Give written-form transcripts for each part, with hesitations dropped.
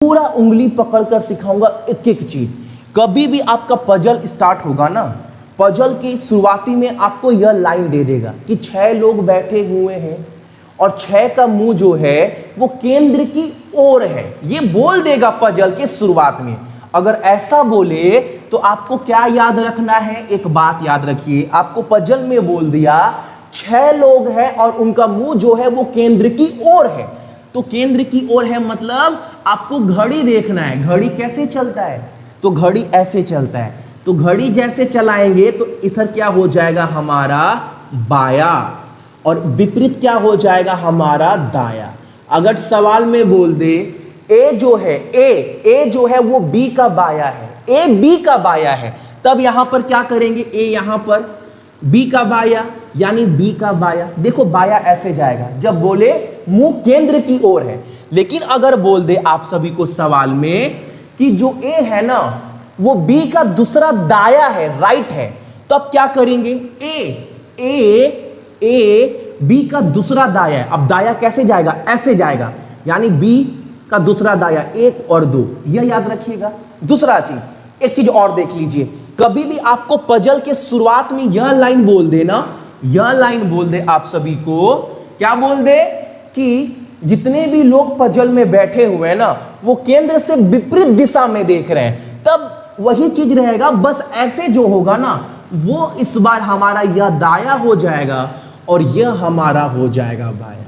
पूरा उंगली पकड़कर सिखाऊंगा एक एक चीज। कभी भी आपका पजल स्टार्ट होगा ना, पजल की शुरुआती में आपको यह लाइन दे देगा कि 6 लोग बैठे हुए हैं और 6 का मुंह जो है वो केंद्र की ओर है, ये बोल देगा पजल के शुरुआत में। अगर ऐसा बोले तो आपको क्या याद रखना है, एक बात याद रखिए, आपको पजल में बोल दिया 6 लोग हैं और उनका मुंह जो है वो केंद्र की ओर है, तो केंद्र की ओर है मतलब आपको घड़ी देखना है। घड़ी कैसे चलता है, तो घड़ी ऐसे चलता है, तो घड़ी जैसे चलाएंगे तो इधर क्या हो जाएगा हमारा बाया और विपरीत क्या हो जाएगा हमारा दाया। अगर सवाल में बोल दे ए जो है ए जो है वो बी का बाया है, ए बी का बाया है, तब यहां पर क्या करेंगे, ए यहां पर बी का बाया यानी बी का बाया। देखो बाया ऐसे जाएगा जब बोले मुंह केंद्र की ओर है। लेकिन अगर बोल दे आप सभी को सवाल में कि जो ए है ना वो बी का दूसरा दाया है, राइट है, तब क्या करेंगे, ए बी का दूसरा दाया है। अब दाया कैसे जाएगा, ऐसे जाएगा, यानी बी का दूसरा दाया 1 और 2, यह याद रखिएगा। दूसरा चीज, एक चीज और देख लीजिए, कभी भी आपको पजल के शुरुआत में यह लाइन बोल देना, यह लाइन बोल दे आप सभी को, क्या बोल दे कि जितने भी लोग पजल में बैठे हुए हैं ना वो केंद्र से विपरीत दिशा में देख रहे हैं, तब वही चीज रहेगा, बस ऐसे जो होगा ना वो इस बार हमारा यह दाया हो जाएगा और यह हमारा हो जाएगा बाया।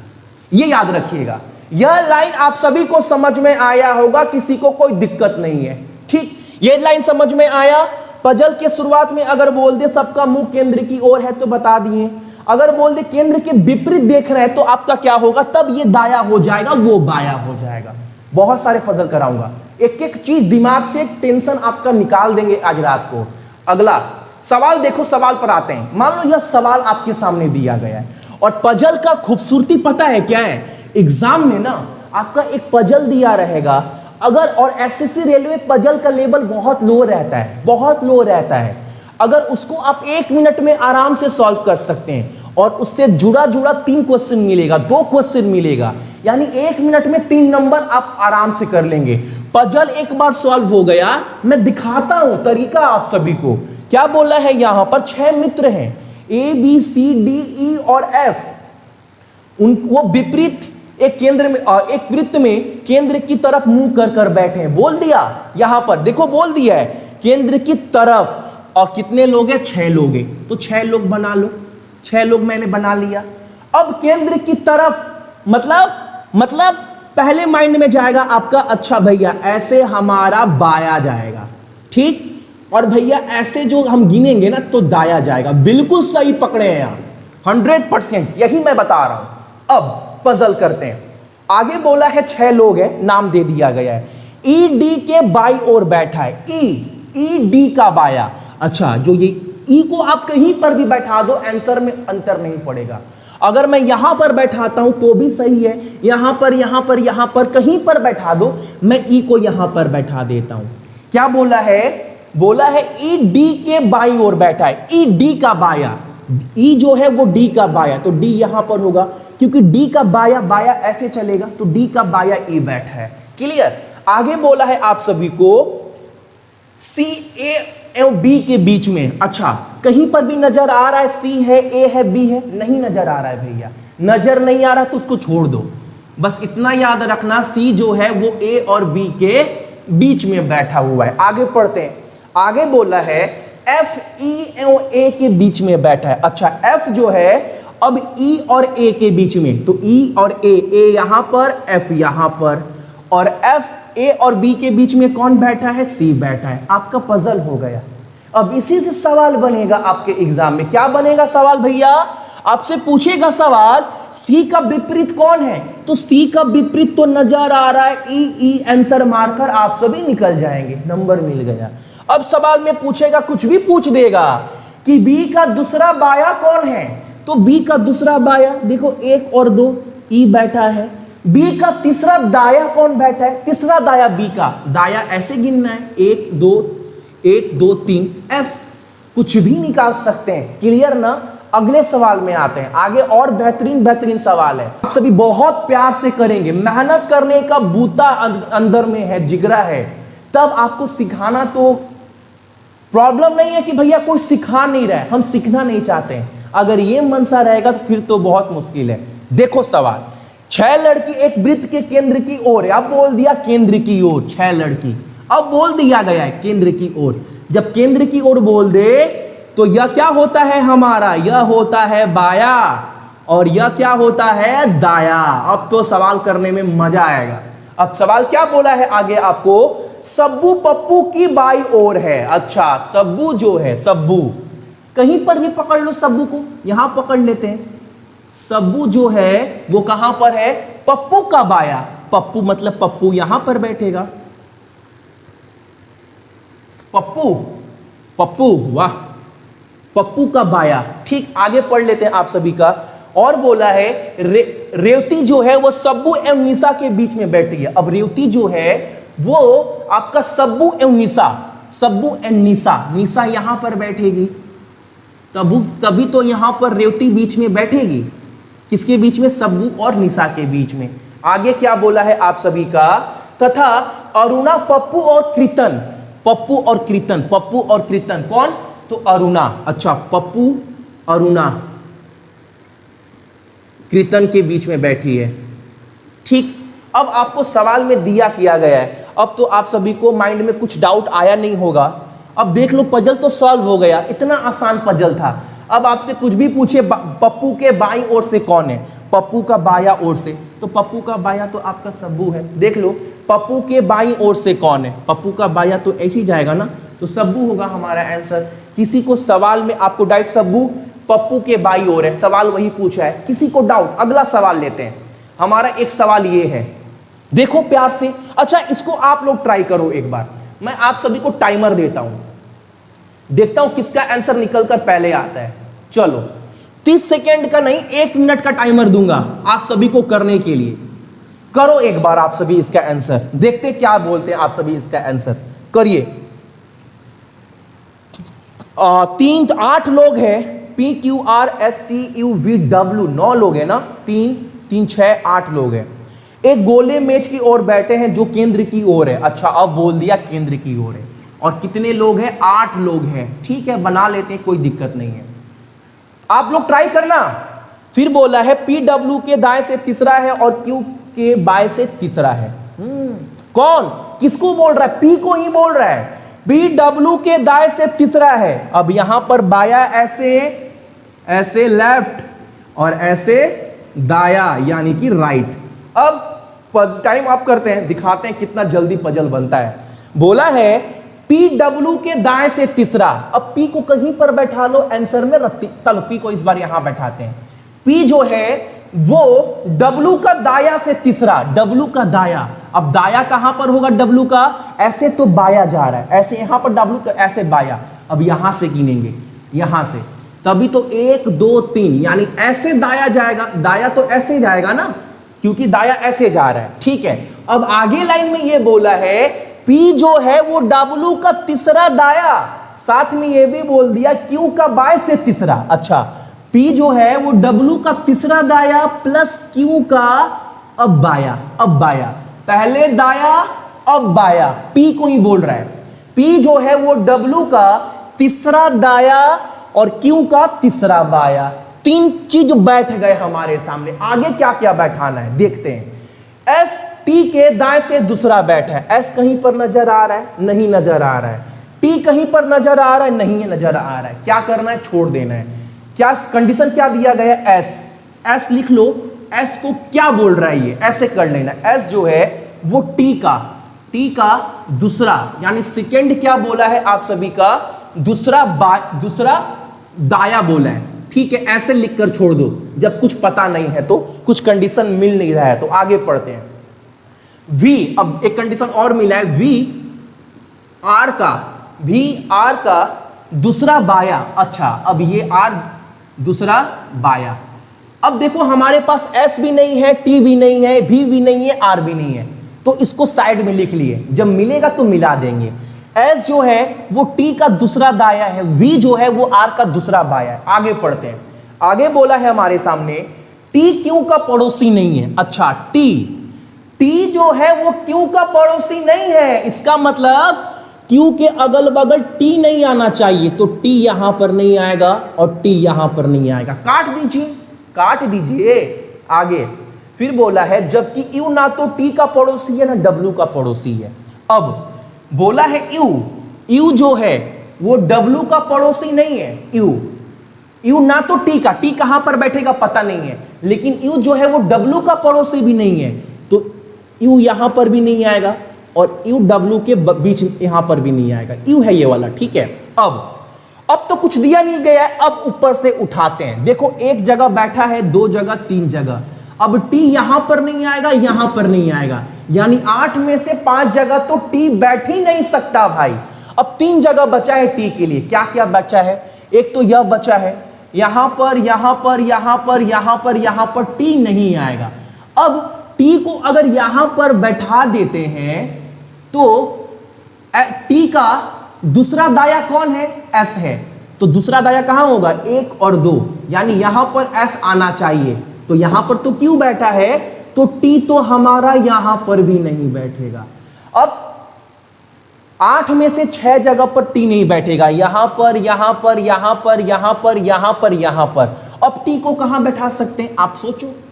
ये याद रखिएगा। यह लाइन आप सभी को समझ में आया होगा, किसी को कोई दिक्कत नहीं है, ठीक। ये लाइन समझ में आया। पजल के शुरुआत में अगर बोल दे सबका मुंह केंद्र की ओर है तो बता दिए, अगर बोल दे केंद्र के विपरीत देख रहे हैं तो आपका क्या होगा, तब ये दाया हो जाएगा वो बाया हो जाएगा। बहुत सारे पजल कराऊंगा, एक एक चीज दिमाग से टेंशन आपका निकाल देंगे आज रात को। अगला सवाल देखो, सवाल पर आते हैं। मान लो यह सवाल आपके सामने दिया गया है और पजल का खूबसूरती पता है क्या है, एग्जाम में ना आपका एक पजल दिया रहेगा अगर, और एसएससी रेलवे पजल का लेवल बहुत लो रहता है, बहुत लो रहता है, अगर उसको आप 1 मिनट में आराम से सॉल्व कर सकते हैं और उससे जुड़ा 3 क्वेश्चन मिलेगा, 2 क्वेश्चन मिलेगा, यानी 1 मिनट में 3 नंबर आप आराम से कर लेंगे। पजल एक बार सॉल्व हो गया, मैं दिखाता हूं तरीका आप सभी को। क्या बोला है यहां पर, 6 मित्र हैं ए बी सी डी ई और एफ, वो विपरीत एक केंद्र में, एक वृत्त में केंद्र की तरफ मुंह कर कर बैठे हैं। बोल दिया यहां पर, देखो बोल दिया है केंद्र की तरफ, और कितने लोग हैं, 6 लोग हैं, तो 6 लोग बना लो, 6 लोग मैंने बना लिया। अब केंद्र की तरफ मतलब पहले माइंड में जाएगा आपका, अच्छा भैया ऐसे हमारा बाया जाएगा, ठीक, और भैया ऐसे जो हम गिनेंगे ना तो दाया जाएगा। बिल्कुल सही पकड़े हैं आप, 100%, यही मैं बता रहा हूं। अब पजल करते हैं। आगे बोला है 6 लोग हैं, नाम दे दिया गया है, ई डी के बाई ओर बैठा है, ई डी का बाया। अच्छा, जो ये ई को आप कहीं पर भी बैठा दो आंसर में अंतर नहीं पड़ेगा। अगर मैं यहां पर बैठाता हूं तो भी सही है, यहां पर कहीं पर बैठा दो, मैं ई को यहां पर बैठा देता हूं। क्या बोला है, बोला है ई डी के बाई ओर बैठा है, ई डी का बाया, ई जो है वो डी का बाया, तो डी यहां पर होगा क्योंकि डी का बाया ऐसे चलेगा, तो डी का बाया ई बैठा है। क्लियर। आगे बोला है आप सभी को सी ए एवं बी के बीच में, अच्छा कहीं पर भी नजर आ रहा है सी है, ए है, बी है, नहीं नजर आ रहा है भैया, नजर नहीं आ रहा तो उसको छोड़ दो, बस इतना याद रखना सी जो है वो ए और बी के बीच में बैठा हुआ है। आगे पढ़ते हैं। आगे बोला है एफ ई एवं ए के बीच में बैठा है। अच्छा, एफ जो है अब ई और ए के बीच में, तो ई और ए यहां पर, एफ यहां पर, और एफ ए और बी के बीच में कौन बैठा है, सी बैठा है। आपका पजल हो गया। अब इसी से सवाल बनेगा आपके एग्जाम में। क्या बनेगा सवाल भैया, आपसे पूछेगा सवाल सी का विपरीत कौन है, तो सी का विपरीत तो नजर आ रहा है, ई आंसर मारकर आप सभी निकल जाएंगे, नंबर मिल गया। अब सवाल में पूछेगा, कुछ भी पूछ देगा कि बी का दूसरा बाया कौन है, तो बी का दूसरा बाया देखो 1 और 2, ई बैठा है। बी का तीसरा दाया कौन बैठा है, तीसरा दाया बी का दाया ऐसे गिनना है, 1 2 3 एफ, कुछ भी निकाल सकते हैं। क्लियर ना। अगले सवाल में आते हैं, आगे और बेहतरीन बेहतरीन सवाल है, आप सभी बहुत प्यार से करेंगे, मेहनत करने का बूता अंदर में है, जिगरा है, तब आपको सिखाना तो प्रॉब्लम नहीं है कि भैया कोई सिखा नहीं रहा है, हम सीखना नहीं चाहते हैं। अगर ये मनसा रहेगा तो फिर तो बहुत मुश्किल है। देखो सवाल, 6 लड़की एक वृत्त के केंद्र की ओर है, अब बोल दिया केंद्र की ओर, 6 लड़की, अब बोल दिया गया है केंद्र की ओर। जब केंद्र की ओर बोल दे तो यह क्या होता है हमारा, यह होता है बाया और यह क्या होता है दाया। अब तो सवाल करने में मजा आएगा। अब सवाल क्या बोला है आगे आपको, सब्बू पप्पू की बाई ओर है। अच्छा, सब्बू जो है, सब्बू कहीं पर भी पकड़ लो, सब्बू को यहां पकड़ लेते हैं। सब्बू जो है वो कहां पर है, पप्पू का बाया, पप्पू मतलब पप्पू यहां पर बैठेगा, पप्पू, पप्पू, वाह, पप्पू का बाया। ठीक, आगे पढ़ लेते हैं आप सभी का। और बोला है रेवती जो है वो सब्बू एवं निशा के बीच में बैठी है। अब रेवती जो है वो आपका सब्बू एवं निशा, सब्बू एवं निशा, निशा यहां पर बैठेगी, तभी तो यहां पर रेवती बीच में बैठेगी। किसके बीच में, सब्बू और निशा के बीच में। आगे क्या बोला है आप सभी का, तथा अरुणा पप्पू और कीर्तन, पप्पू और कीर्तन, पप्पू और कीर्तन कौन, तो अरुणा। अच्छा, पप्पू अरुणा कीर्तन के बीच में बैठी है। ठीक, अब आपको सवाल में दिया किया गया है। अब तो आप सभी को माइंड में कुछ डाउट आया नहीं होगा। अब देख लो, पजल तो सॉल्व हो गया, इतना आसान पजल था। अब आपसे कुछ भी पूछे, पप्पू के बाईं ओर से कौन है, पप्पू का बाया ओर से, तो पप्पू का बाया तो आपका सब्बू है। देख लो, पप्पू के बाईं ओर से कौन है, पप्पू का बाया तो ऐसे ही जाएगा ना, तो सब्बू होगा हमारा आंसर। किसी को सवाल में आपको डाउट, सब्बू पप्पू के बाईं ओर है, सवाल वही पूछा है, किसी को डाउट, अगला सवाल लेते हैं। हमारा एक सवाल ये है, देखो प्यार से। अच्छा, इसको आप लोग ट्राई करो एक बार। मैं आप सभी को टाइमर देता हूं, देखता हूं किसका आंसर निकलकर पहले आता है। चलो, 30 सेकेंड का नहीं, 1 मिनट का टाइमर दूंगा आप सभी को करने के लिए। करो एक बार आप सभी इसका आंसर, देखते क्या बोलते हैं आप सभी इसका आंसर। करिए। 8 लोग हैं, PQRSTUVW, 9 लोग हैं ना, 3 3 6 8 लोग हैं। एक गोले मेज की ओर बैठे हैं जो केंद्र की ओर है। अच्छा, अब बोल दिया केंद्र की ओर है। और कितने लोग हैं, 8 लोग हैं। ठीक है, बना लेते हैं, कोई दिक्कत नहीं है, आप लोग ट्राई करना। फिर बोला है PW के दाएं से तीसरा है और Q के बाएं से तीसरा है। कौन, किसको बोल रहा है, P को ही बोल रहा है। PW के दाएं से तीसरा है। अब यहां पर बाया ऐसे, ऐसे लेफ्ट और ऐसे दाया, यानी कि राइट। अब टाइम आप करते हैं, दिखाते हैं कितना जल्दी पजल बनता है। बोला है PW के दाएं से तीसरा। अब P को कहीं पर बैठा लो आंसर में, चलो P को इस बार यहां बैठाते हैं। P जो है वो W का दाया से तीसरा, W का दाया। अब दाया कहां पर होगा W का, ऐसे तो बाया जा रहा है, ऐसे यहां पर W तो ऐसे बाया। अब यहां से गिनेंगे, यहां से, तभी तो 1 2 3, यानी ऐसे दाया जाएगा, दाया तो ऐसे जाएगा ना, क्योंकि दाया ऐसे जा रहा है। ठीक है, अब आगे लाइन में ये बोला है P जो है वो W का तीसरा दाया, साथ में ये भी बोल दिया Q का बाएं से तीसरा। अच्छा, P जो है वो W का तीसरा दाया प्लस Q का अब बाया, अब बाया, पहले दाया अब बाया, P को ही बोल रहा है। P जो है वो W का तीसरा दाया और Q का तीसरा बाया। 3 चीज बैठ गए हमारे सामने। आगे क्या क्या बैठाना है देखते हैं। S T के दाएं से दूसरा बैठा है। S कहीं पर नजर आ रहा है, नहीं नजर आ रहा है। T कहीं पर नजर आ रहा है, नहीं नजर आ रहा है। क्या करना है, छोड़ देना है। क्या कंडीशन क्या दिया गया है, S, S लिख लो। S को क्या बोल रहा है, ये ऐसे कर लेना। S जो है वो T का दूसरा, यानी सेकेंड क्या बोला है आप सभी का, दूसरा दाया बोला है। ठीक है, ऐसे लिखकर छोड़ दो जब कुछ पता नहीं है तो, कुछ कंडीशन मिल नहीं रहा है तो। आगे पढ़ते हैं। V, अब एक कंडीशन और मिला है, V R का दूसरा बाया। अच्छा, अब ये R दूसरा बाया। अब देखो हमारे पास S भी नहीं है, T भी नहीं है, V भी नहीं है, R भी नहीं है, तो इसको साइड में लिख लिए, जब मिलेगा तो मिला देंगे। S जो है वो T का दूसरा दाया है, V जो है वो R का दूसरा बाया है। आगे पढ़ते हैं। आगे बोला है हमारे सामने टी क्यू का पड़ोसी नहीं है। अच्छा, टी जो है वो क्यू का पड़ोसी नहीं है, इसका मतलब क्यू के अगल बगल टी नहीं आना चाहिए, तो टी यहां पर नहीं आएगा और टी यहां पर नहीं आएगा। काट दीजिए। आगे फिर बोला है जबकि यू ना तो टी का पड़ोसी है ना डब्ल्यू का पड़ोसी है। अब बोला है यू जो है वो डब्ल्यू का पड़ोसी नहीं है। यू ना तो टी कहां पर बैठेगा पता नहीं है, लेकिन यू जो है वो डब्ल्यू का पड़ोसी भी नहीं है, तो यू यहां पर भी नहीं आएगा और यू डब्ल्यू के बीच यहां पर भी नहीं आएगा। यू है ये वाला, ठीक है। अब तो कुछ दिया नहीं गया है, अब ऊपर से उठाते हैं। देखो एक जगह बैठा है, दो जगह, तीन जगह। अब टी यहां पर नहीं आएगा, यहां पर नहीं आएगा, यानी 8 में से 5 जगह तो टी बैठ ही नहीं सकता भाई। अब 3 जगह बचा है टी के लिए। क्या क्या बचा है? एक तो यह बचा है, यहां पर, यहां पर, यहां पर, यहां पर, यहां पर टी नहीं आएगा। अब टी को अगर यहां पर बैठा देते हैं तो टी का दूसरा दाया कौन है? एस है। तो दूसरा दाया कहां होगा? 1 और 2, यानी यहां पर एस आना चाहिए। तो यहां पर तो क्यू बैठा है, तो टी तो हमारा यहां पर भी नहीं बैठेगा। अब 8 में से 6 जगह पर टी नहीं बैठेगा, यहां पर, यहां पर, यहां पर, यहां पर, यहां पर, यहां पर। अब टी को कहां बैठा सकते हैं? आप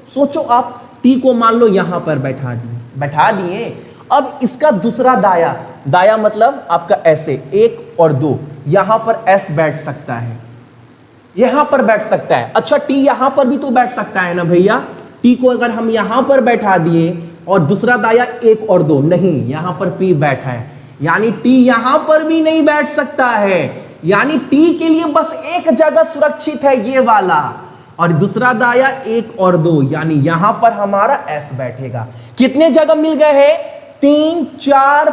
सोचो आप। टी को मान लो यहां पर बैठा दिए। अब इसका दूसरा दाया मतलब आपका ऐसे 1 और 2, यहां पर एस बैठ सकता है, यहां पर बैठ सकता है। अच्छा, टी यहां पर भी तो बैठ सकता है ना भैया। टी को अगर हम यहां पर बैठा दिए और दूसरा दाया 1 और 2, नहीं, यहां पर पी बैठा है, यानी टी यहां पर भी नहीं बैठ सकता है। यानी टी के लिए बस एक जगह सुरक्षित है, ये वाला, और दूसरा दाया 1 और 2, यानी यहां पर हमारा एस बैठेगा। कितने जगह मिल गए हैं? 3, 4,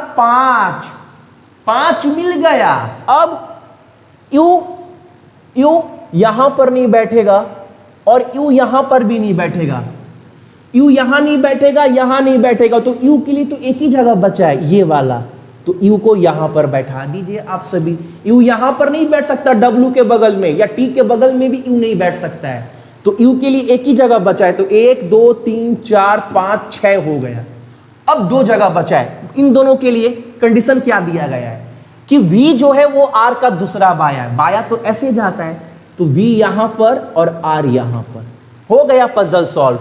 5 मिल गया। अब यू यहां पर नहीं बैठेगा और यू यहां पर भी नहीं बैठेगा। यू यहां नहीं बैठेगा, यहां नहीं बैठेगा, तो यू के लिए तो एक ही जगह बचा है, ये वाला। तो यू को यहां पर बैठा दीजिए आप सभी। यू यहां पर नहीं बैठ सकता डब्ल्यू के बगल में, या टी के बगल में भी यू नहीं बैठ सकता है, तो यू के लिए एक ही जगह बचा है। तो 1, 2, 3, 4, 5, 6 हो गया। अब 2 जगह बचा है। इन दोनों के लिए कंडीशन क्या दिया गया है कि v जो है वो r का दूसरा बाया है। बाया तो ऐसे जाता है, तो v यहां पर और r यहां पर। हो गया पजल सॉल्व।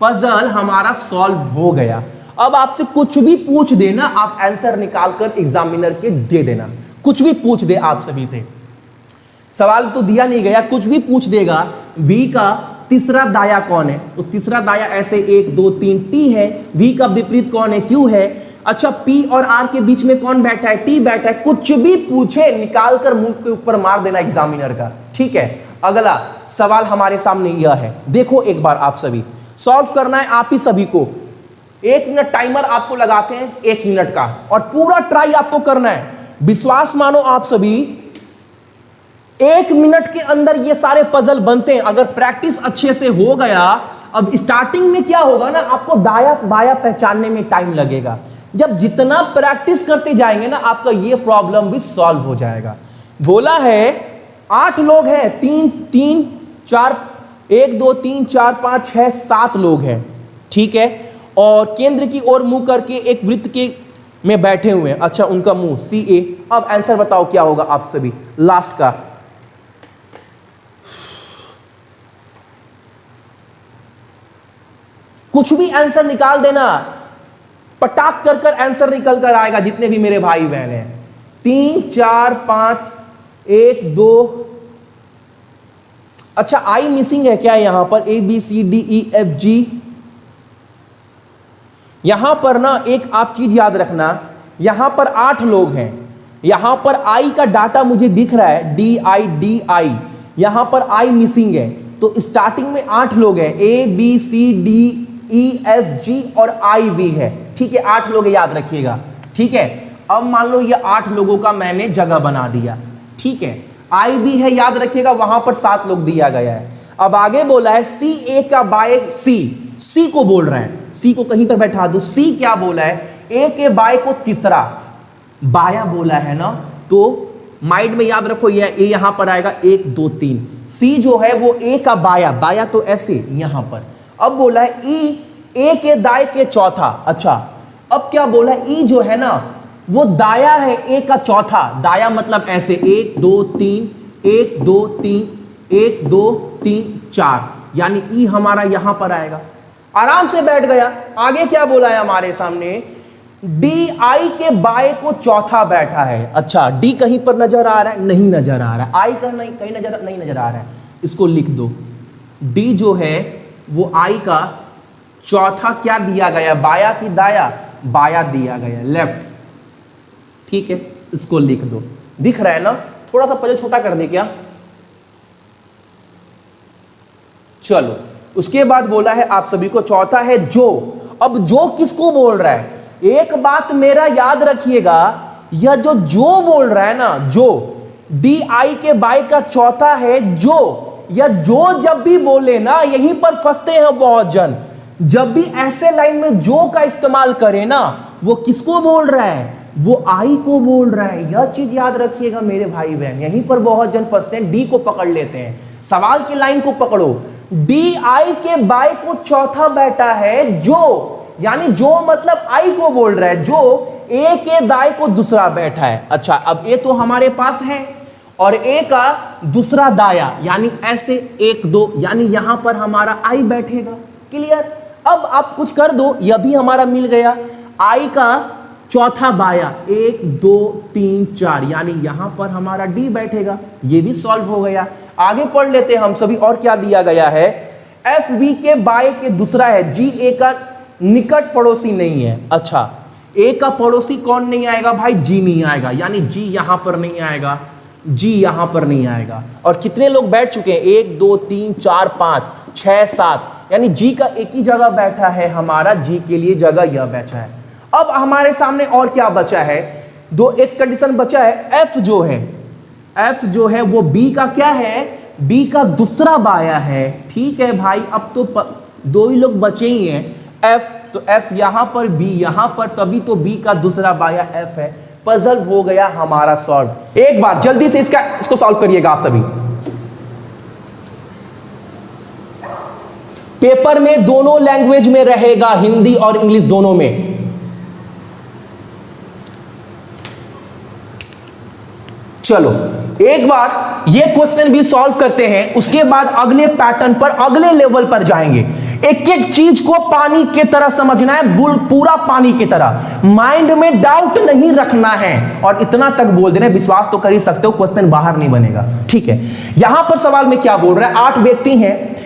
पजल हमारा सॉल्व हो गया। अब आपसे कुछ भी पूछ देना, आप आंसर निकालकर एग्जामिनर के दे देना। कुछ भी पूछ दे आप सभी से, सवाल तो दिया नहीं गया, कुछ भी पूछ देगा v का तीसरा दाया कौन है, तो तीसरा दाया ऐसे 1, 2, 3 टी है। v का विपरीत कौन है? q है। अच्छा, p और r के बीच में कौन बैठा है? t बैठा है। कुछ भी पूछे निकालकर मुंह के ऊपर मार देना एग्जामिनर का, ठीक है। अगला सवाल हमारे सामने यह है, देखो एक बार आप सभी सॉल्व करना है, आप ही सभी को 1 मिनट टाइमर आपको लगाते हैं, 1 मिनट का, और पूरा ट्राई आपको करना है। विश्वास मानो आप सभी, 1 मिनट के अंदर ये सारे पजल बनते हैं अगर प्रैक्टिस अच्छे से हो गया। अब स्टार्टिंग में क्या होगा ना, आपको दाया बाया पहचानने में टाइम लगेगा। जब जितना प्रैक्टिस करते जाएंगे ना, आपका ये प्रॉब्लम भी सॉल्व हो जाएगा। बोला है 8 लोग हैं, 3, 4, 1, 2, 3, 4, 5, 6, 7 लोग हैं, ठीक है। और केंद्र की ओर मुंह करके एक वृत्त के में बैठे हुए हैं। अच्छा, उनका मुंह CA। अब आंसर बताओ क्या होगा आप सभी, लास्ट का। कुछ भी आंसर निकाल देना, पटाक कर आंसर निकल कर आएगा, जितने भी मेरे भाई बहन हैं। 3, 4, 5, 1, 2। अच्छा, आई मिसिंग है क्या यहां पर? ABCDEFG। यहां पर ना एक आप चीज याद रखना, यहां पर 8 लोग हैं, यहां पर आई का डाटा मुझे दिख रहा है DI, यहां पर आई मिसिंग है, तो स्टार्टिंग में 8 लोग हैं, ABCDEFG और I भी है, ठीक है। 8 लोग याद रखिएगा, ठीक है। अब मान लो ये 8 लोगों का मैंने जगह बना दिया, ठीक है। I भी है, याद रखिएगा, वहां पर 7 लोग दिया गया है। अब आगे बोला है CA का बाय C को बोल रहा है, C को कहीं पर बैठा दो। C क्या बोला है? A के बाय को तीसरा बाया बोला है ना, तो माइंड में याद रखो, ये ए यहां पर आएगा 1 2 3। सी जो है वो ए का बाया, बाया तो ऐसे यहां पर। अब बोला है ई ए के दाएं के चौथा। अच्छा, अब क्या बोला है, ई जो है ना वो दाया है ए का चौथा। दाया मतलब ऐसे 1 2 3 1 2 3 1 2 3 4, यानी ई हमारा यहां पर आएगा। आराम से बैठ गया। आगे क्या बोला है हमारे सामने, डी आई के बाएं को चौथा बैठा है। अच्छा, डी कहीं पर नजर आ रहा है? नहीं नजर आ रहा है। आई का नहीं, कहीं नहीं नजर आ रहा है। इसको लिख दो, डी जो है वो आई का चौथा क्या दिया गया, बाया की दाया? बाया दिया गया, लेफ्ट। ठीक है, इसको लिख दो। दिख रहा है ना? थोड़ा सा पजल छोटा कर दे क्या? चलो, उसके बाद बोला है आप सभी को चौथा है जो। अब जो किसको बोल रहा है? एक बात मेरा याद रखिएगा, यह जो बोल रहा है ना, जो डी आई के बाएं का चौथा है जो, या जो जब भी बोले ना यहीं पर फंसते हैं बहुत जन। जब भी ऐसे लाइन में जो का इस्तेमाल करे ना, वो किसको बोल रहा है? वो आई को बोल रहा है। यह चीज याद रखिएगा मेरे भाई बहन, यहीं पर बहुत जन फंसते हैं। डी को पकड़ लेते हैं, सवाल की लाइन को पकड़ो। डी आई के बाएं को चौथा बैठा है जो, यानी जो मतलब आई को बोल रहा है, जो ए के दाएं को दूसरा बैठा है। अच्छा, अब ए तो हमारे पास है और ए का दूसरा दाया, यानी ऐसे 1 2, यानी यहां पर हमारा आई बैठेगा। क्लियर? अब आप कुछ कर दो, यह भी हमारा मिल गया। आई का चौथा बाया 1 2 3 4, यानी यहां पर हमारा डी बैठेगा। यह भी सॉल्व हो गया। आगे पढ़ लेते हैं हम सभी, और क्या दिया गया है। एफ बी के बाएं के दूसरा है, जी ए का निकट पड़ोसी नहीं है। अच्छा, ए का पड़ोसी कौन नहीं आएगा भाई? जी नहीं आएगा, यानी जी यहां पर नहीं आएगा, जी यहां पर नहीं आएगा। और कितने लोग बैठ चुके हैं? 1 2 3 4 5 6 7, यानी जी का एक ही जगह बैठा है हमारा, जी के लिए जगह यह बैठा है। अब हमारे सामने और क्या बचा है? एक कंडीशन बचा है। एफ जो है, एफ जो है वो बी का क्या है? बी का दूसरा बाया है। ठीक है भाई, अब तो दो ही लोग बचे ही हैं। एफ, तो एफ यहां पर, बी यहां पर, तभी तो बी का दूसरा बाया एफ है। पजल हो गया हमारा सॉल्व। एक बार जल्दी से इसको सॉल्व करिएगा आप सभी। पेपर में दोनों लैंग्वेज में रहेगा, हिंदी और इंग्लिश दोनों में। चलो एक बार ये क्वेश्चन भी सॉल्व करते हैं, उसके बाद अगले पैटर्न पर, अगले लेवल पर जाएंगे। एक एक चीज को पानी की तरह समझना है, पूरा पानी की तरह। माइंड में डाउट नहीं रखना है। और इतना तक बोल दे रहे, विश्वास तो कर ही सकते हो, क्वेश्चन बाहर नहीं बनेगा। ठीक है, यहां पर सवाल में क्या बोल रहा है? 8 व्यक्ति हैं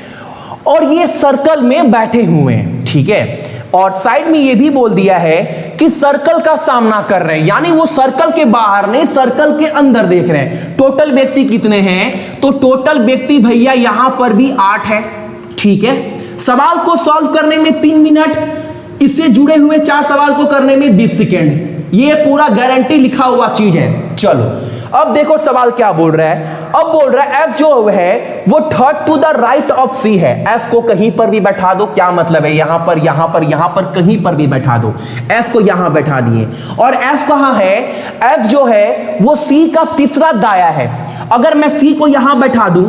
और ये सर्कल में बैठे हुए हैं। ठीक है, और साइड में ये भी बोल दिया है कि सर्कल का सामना कर रहे हैं, यानी वो सर्कल के बाहर नहीं, सर्कल के अंदर देख रहे हैं। टोटल व्यक्ति कितने हैं? तो टोटल व्यक्ति भैया यहां पर भी 8 है। ठीक है, सवाल को सॉल्व करने में 3 मिनट, इससे जुड़े हुए 4 सवाल को करने में 20 सेकेंड। ये पूरा गारंटी लिखा हुआ चीज है। चलो अब देखो सवाल क्या बोल रहा है। अब बोल रहा है एफ जो है वो third to the right of C है। एफ को कहीं पर भी बैठा दो, क्या मतलब है? यहां पर, यहां पर, यहां पर, कहीं पर भी बैठा दो। एफ को यहां बैठा दिए। और एफ कहां है? एफ जो है वो सी का तीसरा दाया है। अगर मैं सी को यहां बैठा दूं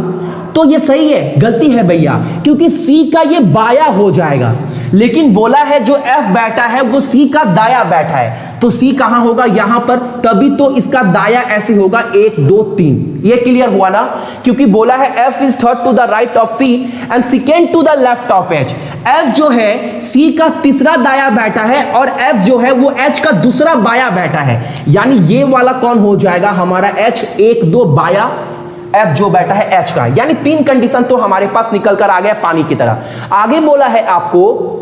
तो ये सही है? गलती है भैया, क्योंकि सी का ये बाया हो जाएगा। लेकिन बोला है जो एफ बैठा है वो सी का दाया बैठा है, तो सी कहां होगा? यहां पर, तभी तो इसका दाया ऐसे होगा 1 2 3। ये क्लियर हुआ ना? क्योंकि बोला है F is third to the right of C and second to the left of H. F जो है सी का तीसरा दाया बैठा है और एफ जो है वो एच का दूसरा बाया बैठा है, यानी ये वाला कौन हो जाएगा हमारा? एच 1 2 बाया, एफ जो बैठा है एच का। यानी 3 कंडीशन तो हमारे पास निकल कर आ गया पानी की तरह। आगे बोला है आपको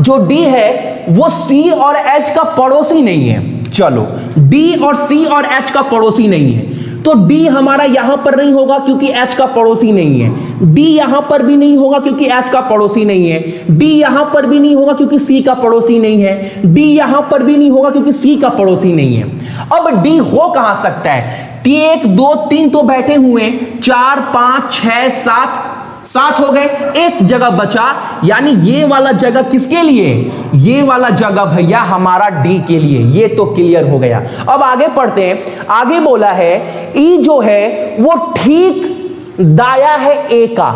जो डी है वो सी और एच का पड़ोसी नहीं है। चलो, डी और सी और एच का पड़ोसी नहीं है, तो डी हमारा यहां पर नहीं होगा क्योंकि एच का पड़ोसी नहीं है। डी यहां पर भी नहीं होगा क्योंकि एच का पड़ोसी नहीं है। डी यहां पर भी नहीं होगा क्योंकि सी का पड़ोसी नहीं है। डी यहां पर भी नहीं होगा क्योंकि सी का पड़ोसी नहीं है। अब डी हो कहां सकता है? 1 2 3 तो बैठे हुए, 4 5 6 7 7 हो गए, एक जगह बचा, यानी ये वाला जगह किसके लिए, ये वाला जगह भैया हमारा डी के लिए। ये तो क्लियर हो गया। अब आगे पढ़ते हैं। आगे बोला है ई जो है वो ठीक दाया है ए का,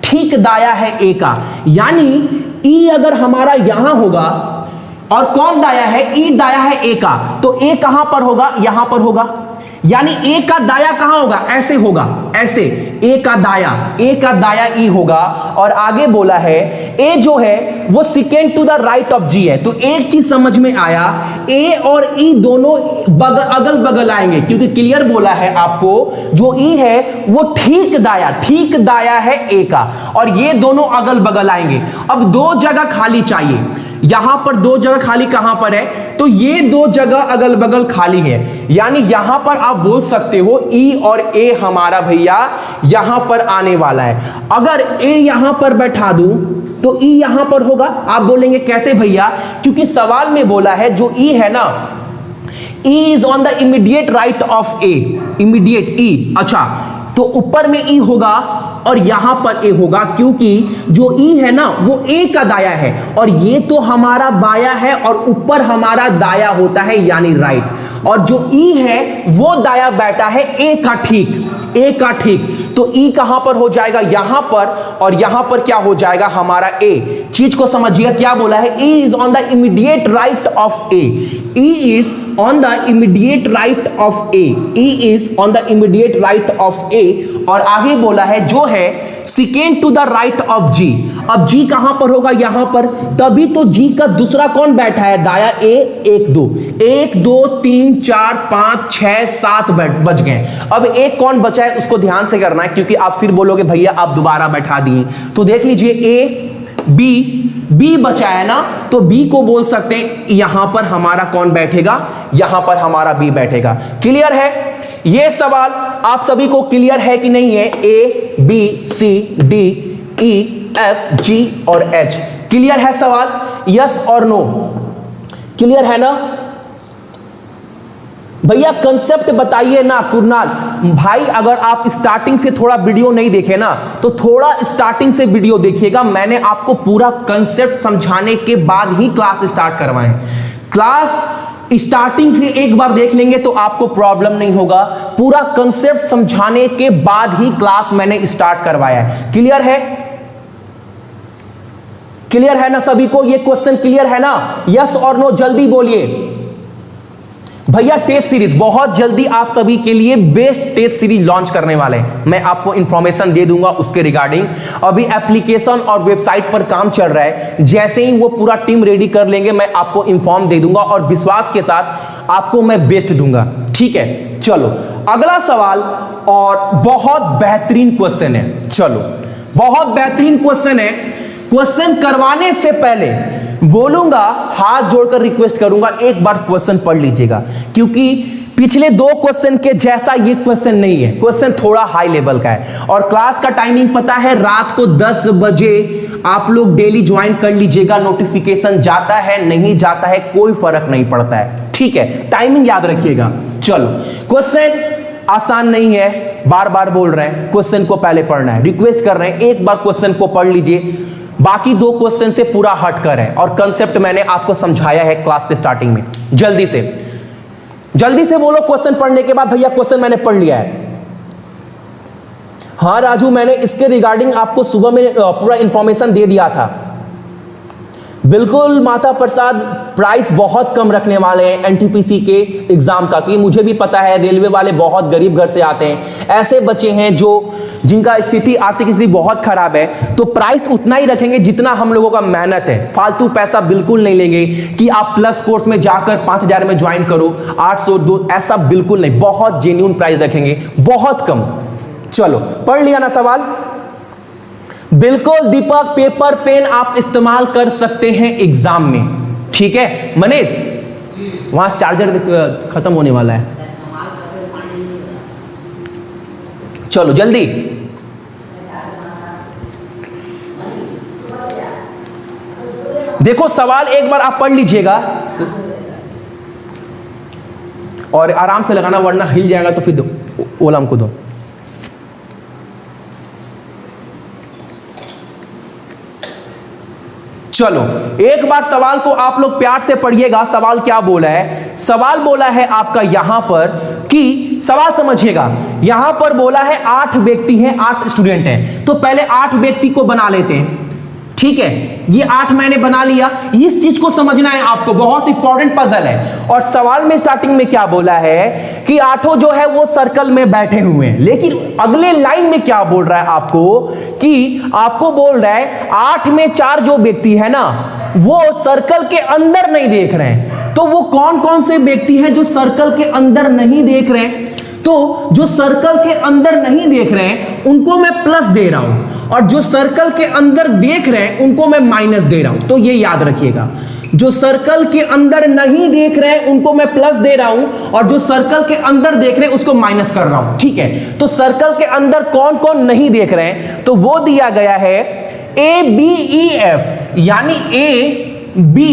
ठीक दाया है ए का, यानी ई अगर हमारा यहां होगा और कौन दाया है, ई दाया है ए का, तो ए कहां पर होगा, यहां पर होगा, यानी ए का दाया कहां होगा, ऐसे होगा, ऐसे ए का दाया ई होगा। और आगे बोला है ए जो है वो second to the right of G है। तो एक चीज समझ में आया, ए और ई दोनों अगल बगल आएंगे, क्योंकि क्लियर बोला है आपको जो ई है वो ठीक दाया है ए का, और ये दोनों अगल बगल आएंगे। अब 2 जगह खाली चाहिए, यहां पर 2 जगह खाली कहां पर है, तो ये 2 जगह अगल बगल खाली है, यानी यहां पर आप बोल सकते हो ई और ए हमारा भैया यहां पर आने वाला है। अगर ए यहां पर बैठा दूं तो ई यहां पर होगा। आप बोलेंगे कैसे भैया, क्योंकि सवाल में बोला है जो ई है ना, E is on the immediate right of A, immediate E, अच्छा तो ऊपर में ई होगा और यहां पर ए होगा, क्योंकि जो ई है ना वो ए का दाया है, और ये तो हमारा बाया है और ऊपर हमारा दाया होता है यानी राइट, और जो ई है वो दाया बैठा है ए का ठीक, तो ई कहां पर हो जाएगा, यहां पर, और यहां पर क्या हो जाएगा हमारा ए। चीज को समझिए, क्या बोला है, E is on the immediate right of A, E is on the immediate right of A, E is on the immediate right of A. और आगे बोला है जो है second to the right of G. अब जी कहां पर होगा, यहां पर, तभी तो जी का दूसरा कौन बैठा है, दाया ए, 1 2 3 4 5 6 7 बच गए। अब एक कौन बचा है उसको ध्यान से करना है, क्योंकि आप फिर बोलोगे भैया आप दोबारा बैठा दिए। तो देख लीजिए ए बी बचा है ना, तो बी को बोल सकते हैं यहां पर हमारा कौन बैठेगा, यहां पर हमारा बी बैठेगा। क्लियर है? यह सवाल आप सभी को क्लियर है कि नहीं है? A B C D E F G और एच क्लियर है सवाल? यस और नो? क्लियर है ना भैया? कंसेप्ट बताइए ना कुरनाल भाई। अगर आप स्टार्टिंग से थोड़ा वीडियो नहीं देखे ना, तो थोड़ा स्टार्टिंग से वीडियो देखिएगा। मैंने आपको पूरा कंसेप्ट समझाने के बाद ही क्लास स्टार्ट करवाएं। क्लास स्टार्टिंग से एक बार देख लेंगे तो आपको प्रॉब्लम नहीं होगा। पूरा कंसेप्ट समझाने के बाद ही क्लास मैंने स्टार्ट करवाया है। क्लियर है? क्लियर है ना सभी को? ये क्वेश्चन क्लियर है ना? यस और नो जल्दी बोलिए भैया। टेस्ट सीरीज बहुत जल्दी आप सभी के लिए बेस्ट टेस्ट सीरीज लॉन्च करने वाले हैं। मैं आपको इंफॉर्मेशन दे दूंगा उसके रिगार्डिंग। अभी एप्लीकेशन और वेबसाइट पर काम चल रहा है, जैसे ही वो पूरा टीम रेडी कर लेंगे मैं आपको इंफॉर्म दे दूंगा और विश्वास के साथ आपको मैं बेस्ट दूंगा। ठीक है, चलो अगला सवाल। और बहुत बेहतरीन क्वेश्चन है। चलो बहुत बेहतरीन क्वेश्चन है। क्वेश्चन करवाने से पहले बोलूंगा, हाथ जोड़कर रिक्वेस्ट करूंगा, एक बार क्वेश्चन पढ़ लीजिएगा, क्योंकि पिछले 2 क्वेश्चन के जैसा ये क्वेश्चन नहीं है। क्वेश्चन थोड़ा हाई लेवल का है। और क्लास का टाइमिंग पता है, रात को 10 बजे आप लोग डेली ज्वाइन कर लीजिएगा। नोटिफिकेशन जाता है नहीं जाता है कोई फर्क नहीं पड़ता है। ठीक है, टाइमिंग याद रखिएगा। चलो क्वेश्चन आसान नहीं है, बार बार बोल रहे हैं, क्वेश्चन को पहले पढ़ना है। रिक्वेस्ट कर रहे हैं एक बार क्वेश्चन को पढ़ लीजिए। बाकी 2 क्वेश्चन से पूरा हट कर है और कंसेप्ट मैंने आपको समझाया है क्लास के स्टार्टिंग में। जल्दी से बोलो क्वेश्चन पढ़ने के बाद, भैया क्वेश्चन मैंने पढ़ लिया है। हाँ राजू, मैंने इसके रिगार्डिंग आपको सुबह में पूरा इंफॉर्मेशन दे दिया था। बिल्कुल माता प्रसाद, प्राइस बहुत कम रखने वाले हैं एनटीपीसी के एग्जाम का, क्योंकि मुझे भी पता है रेलवे वाले बहुत गरीब घर से आते हैं। ऐसे बच्चे हैं जिनका स्थिति आर्थिक स्थिति बहुत खराब है, तो प्राइस उतना ही रखेंगे जितना हम लोगों का मेहनत है। फालतू पैसा बिल्कुल नहीं लेंगे कि आप प्लस कोर्स में जाकर 5000 में ज्वाइन करो, 800 दो, ऐसा बिल्कुल नहीं। बहुत जेन्युइन प्राइस रखेंगे, बहुत कम। चलो पढ़ लिया ना सवाल? बिल्कुल दीपक, पेपर पेन आप इस्तेमाल कर सकते हैं एग्जाम में। ठीक है मनीष, वहां चार्जर खत्म होने वाला है। चलो जल्दी। देखो सवाल एक बार आप पढ़ लीजिएगा और आराम से लगाना, वरना हिल जाएगा तो फिर ओला हमको दो। चलो एक बार सवाल को आप लोग प्यार से पढ़िएगा। सवाल क्या बोला है? सवाल बोला है आपका यहां पर कि सवाल समझिएगा, यहां पर बोला है 8 व्यक्ति हैं, 8 स्टूडेंट हैं। तो पहले 8 व्यक्ति को बना लेते हैं, ठीक है। ये 8 मैंने बना लिया। इस चीज को समझना है आपको, बहुत इंपॉर्टेंट पजल है। और सवाल में स्टार्टिंग में क्या बोला है कि 8 जो है वो सर्कल में बैठे हुए हैं, लेकिन अगले लाइन में क्या बोल रहा है आपको कि आपको बोल रहा है 8 में 4 जो व्यक्ति है ना वो सर्कल के अंदर नहीं देख रहे हैं। तो वो कौन कौन से व्यक्ति हैं जो सर्कल के अंदर नहीं देख रहे हैं? तो जो सर्कल के अंदर नहीं देख रहे हैं उनको मैं प्लस दे रहा हूं, और जो सर्कल के अंदर देख रहे हैं उनको मैं माइनस दे रहा हूं। तो ये याद रखिएगा, जो सर्कल के अंदर नहीं देख रहे हैं उनको मैं प्लस दे रहा हूं, और जो सर्कल के अंदर देख रहे हैं उसको माइनस कर रहा हूं, ठीक है। तो सर्कल के अंदर कौन कौन नहीं देख रहे हैं? तो वो दिया गया है ए बी ई एफ, यानी ए बी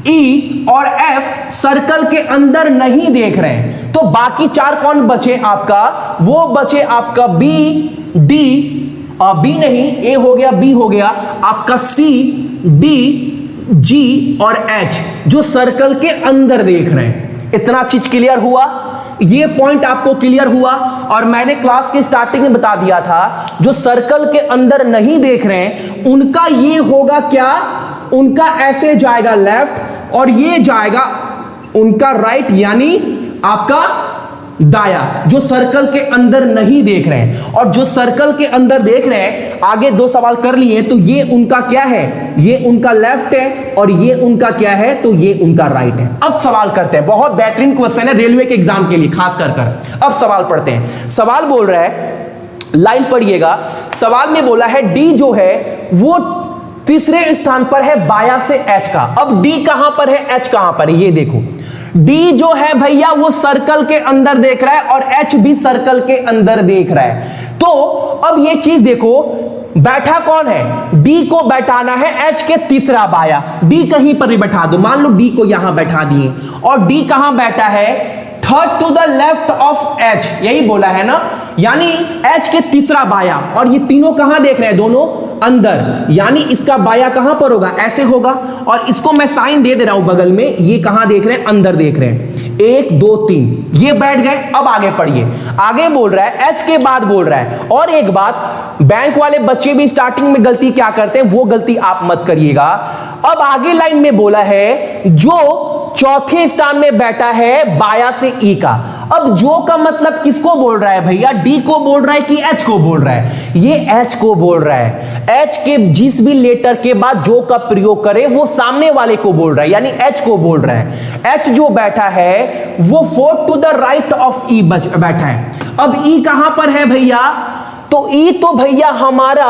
ई और एफ सर्कल के अंदर नहीं देख रहे हैं। तो बाकी 4 कौन बचे आपका? वो बचे आपका बी डी, बी नहीं, ए हो गया, बी हो गया, आपका सी डी जी और एच जो सर्कल के अंदर देख रहे हैं। इतना चीज क्लियर हुआ? ये पॉइंट आपको क्लियर हुआ? और मैंने क्लास के स्टार्टिंग में बता दिया था जो सर्कल के अंदर नहीं देख रहे हैं उनका ये होगा क्या, उनका ऐसे जाएगा लेफ्ट और ये जाएगा उनका राइट, यानी आपका दाया, जो सर्कल के अंदर नहीं देख रहे हैं। और जो सर्कल के अंदर देख रहे हैं, आगे 2 सवाल कर लिए, तो ये उनका क्या है, ये उनका लेफ्ट है और ये उनका क्या है, तो ये उनका राइट है। अब सवाल करते हैं, बहुत बेहतरीन क्वेश्चन है रेलवे के एग्जाम के लिए खास कर। अब सवाल पढ़ते हैं। सवाल बोल रहा है, लाइन पढ़िएगा, सवाल में बोला है डी जो है वो तीसरे स्थान पर है बाया से एच का। अब डी कहां पर है, एच कहां पर है, ये देखो। डी जो है भैया वो सर्कल के अंदर देख रहा है और एच भी सर्कल के अंदर देख रहा है। तो अब ये चीज देखो, बैठा कौन है, डी को बैठाना है एच के तीसरा बाया। डी कहीं पर भी बैठा दो, मान लो डी को यहां बैठा दिए, और डी कहां बैठा है, third to the left of H, यही बोला है ना, यानी एच के तीसरा बाया। और ये तीनों कहां देख रहे हैं, दोनों अंदर, यानी इसका बाया कहां पर होगा, ऐसे होगा। और इसको मैं साइन दे रहा हूं बगल में, ये कहां देख रहे हैं, अंदर देख रहे हैं। 1 2 3 ये बैठ गए। अब आगे पढ़िए, आगे बोल रहा है एच के बाद बोल रहा है। और एक बात, बैंक वाले बच्चे भी स्टार्टिंग में गलती क्या करते हैं, वो गलती आप मत करिएगा। अब आगे लाइन में बोला है जो चौथे स्थान में बैठा है बाया से ई का। अब जो का मतलब किसको बोल रहा है भैया, डी को बोल रहा है कि एच को बोल रहा है, ये एच को बोल रहा है। एच के जिस भी लेटर के बाद जो का प्रयोग करे वो सामने वाले को बोल रहा है, यानी एच को बोल रहा है। एच जो बैठा है वो 4 टू द राइट ऑफ ई बैठा है। अब ई कहां पर है भैया, तो ई तो भैया हमारा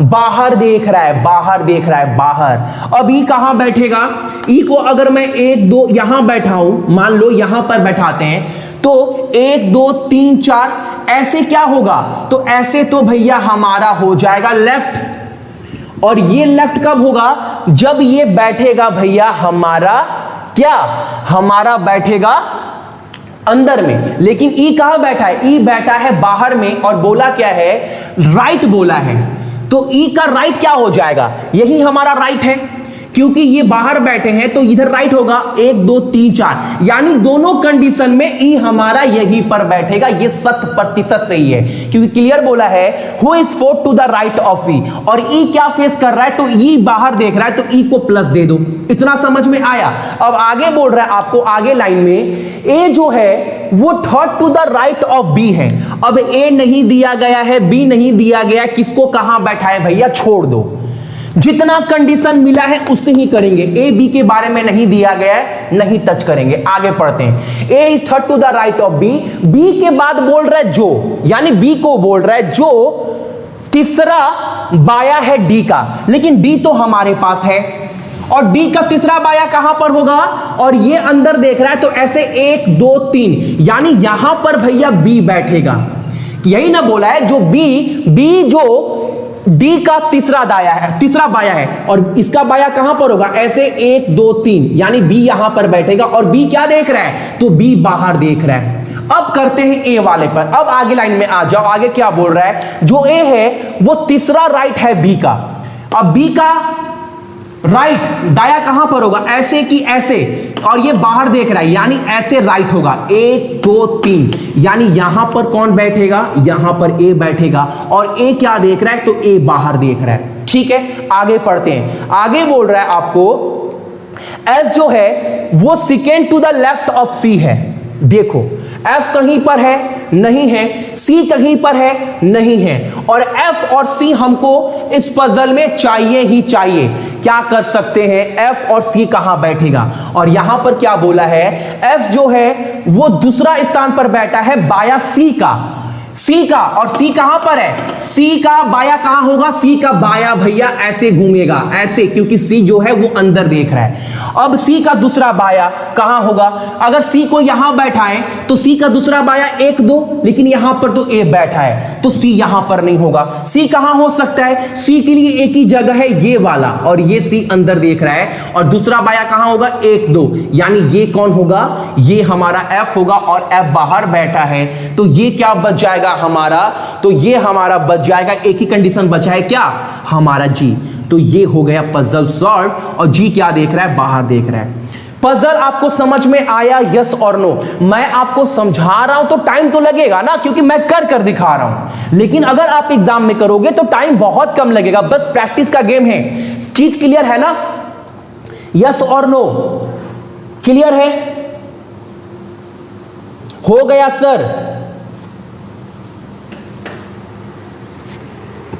बाहर देख रहा है, बाहर देख रहा है, बाहर। अब ई कहां बैठेगा, ई को अगर मैं 1 2 यहां बैठाऊं, मान लो यहां पर बैठाते हैं, तो 1 2 3 4 ऐसे क्या होगा, तो ऐसे तो भैया हमारा हो जाएगा लेफ्ट। और ये लेफ्ट कब होगा, जब ये बैठेगा भैया हमारा क्या, हमारा बैठेगा अंदर में। लेकिन ई कहां बैठा है, ई बैठा है बाहर में, और बोला क्या है, राइट बोला है। तो ई का राइट क्या हो जाएगा, यही हमारा राइट है, क्योंकि ये बाहर बैठे हैं तो इधर राइट होगा। 1 2 3 4, यानी दोनों कंडीशन में ई हमारा यहीं पर बैठेगा। ये 100% सही है, क्योंकि क्लियर बोला है who is 4 to the right of E, और ई क्या फेस कर रहा है, तो ई बाहर देख रहा है, तो ई को प्लस दे दो। इतना समझ में आया? अब आगे बोल रहा है आपको, आगे लाइन में ए जो है वो third to the right of B है। अब ए नहीं दिया गया है, बी नहीं दिया गया, किसको कहां बैठा है भैया, छोड़ दो, जितना कंडीशन मिला है उससे ही करेंगे। ए बी के बारे में नहीं दिया गया है, नहीं टच करेंगे। आगे पढ़ते हैं, A is third to the right of B, B के बाद बोल रहा है जो, यानी बी को बोल रहा है जो तीसरा बाया है डी का, लेकिन डी तो हमारे पास है, और डी का तीसरा बाया कहां पर होगा, और ये अंदर देख रहा है, तो ऐसे 1 2 3, यानी यहां पर भैया बी बैठेगा। यही ना बोला है, जो बी जो डी का तीसरा दाया है, तीसरा बाया है, और इसका बाया कहां पर होगा, ऐसे 1 2 3, यानी बी यहां पर बैठेगा। और बी क्या देख रहा है, तो बी बाहर देख रहा है। अब करते हैं ए वाले पर। अब आगे लाइन में आ जाओ, आगे क्या बोल रहा है, जो ए है वो तीसरा राइट है बी का। अब बी का राइट, दाया कहां पर होगा, ऐसे कि ऐसे, और ये बाहर देख रहा है यानी ऐसे राइट होगा, 1 2 3, यानी यहां पर कौन बैठेगा, यहां पर ए बैठेगा, और ए क्या देख रहा है, तो ए बाहर देख रहा है। ठीक है, आगे पढ़ते हैं। आगे बोल रहा है आपको एफ जो है वो second to the left of C है। देखो एफ कहीं पर है, नहीं है, सी कहीं पर है, नहीं है, और एफ और सी हमको इस पजल में चाहिए ही चाहिए। क्या कर सकते हैं, एफ और सी कहां बैठेगा, और यहां पर क्या बोला है, एफ जो है वो दूसरा स्थान पर बैठा है बाया सी का, सी का, और सी कहां पर है, सी का बाया कहां होगा, सी का बाया भैया ऐसे घूमेगा, ऐसे, क्योंकि सी जो है वो अंदर देख रहा है। अब सी का दूसरा बाया कहां होगा, अगर सी को यहां बैठाएं तो सी का दूसरा बाया 1 2, लेकिन यहां पर तो ए बैठा है तो सी यहां पर नहीं होगा। सी कहां हो सकता है, सी के लिए एक ही जगह है ये वाला, और ये सी अंदर देख रहा है, और दूसरा बाया कहां होगा 1 2, यानी ये कौन होगा, ये हमारा एफ होगा, और एफ बाहर बैठा है, तो ये क्या बच जाएगा हमारा, तो ये हमारा बच जाएगा, एक ही कंडीशन बचा है क्या, हमारा जी। तो ये हो गया पजल सॉल्व, और जी क्या देख रहा है, बाहर देख रहा है। पजल आपको समझ में आया, यस और नो। मैं आपको समझा रहा हूं तो टाइम तो लगेगा ना, क्योंकि मैं कर दिखा रहा हूं, लेकिन अगर आप एग्जाम में करोगे तो टाइम बहुत कम लगेगा, बस प्रैक्टिस का गेम है। चीज क्लियर है ना, यस और नो, क्लियर है, हो गया सर,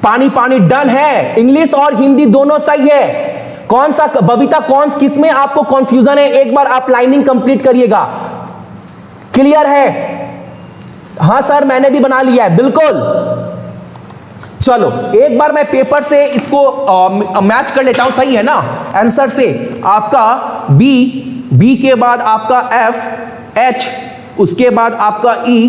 पानी पानी डन है, इंग्लिश और हिंदी दोनों सही है। कौन सा बबीता, कौन किस में आपको कंफ्यूजन है, एक बार आप लाइनिंग कंप्लीट करिएगा। क्लियर है, हां सर मैंने भी बना लिया है, बिल्कुल। चलो एक बार मैं पेपर से इसको मैच कर लेता हूं, सही है ना, आंसर से आपका बी के बाद आपका एफ, एच, उसके बाद आपका ई,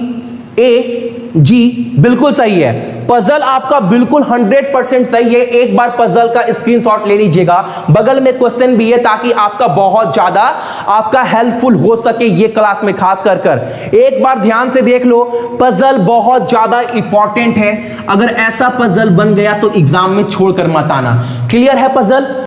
ए, जी, बिल्कुल सही है। पजल आपका बिल्कुल 100% सही है। एक बार पजल का स्क्रीनशॉट ले लीजिएगा, बगल में क्वेश्चन भी है, ताकि आपका बहुत ज्यादा आपका हेल्पफुल हो सके ये क्लास में, खास कर एक बार ध्यान से देख लो, पजल बहुत ज्यादा इंपॉर्टेंट है। अगर ऐसा पजल बन गया तो एग्जाम में छोड़कर मत आना। क्लियर है पजल?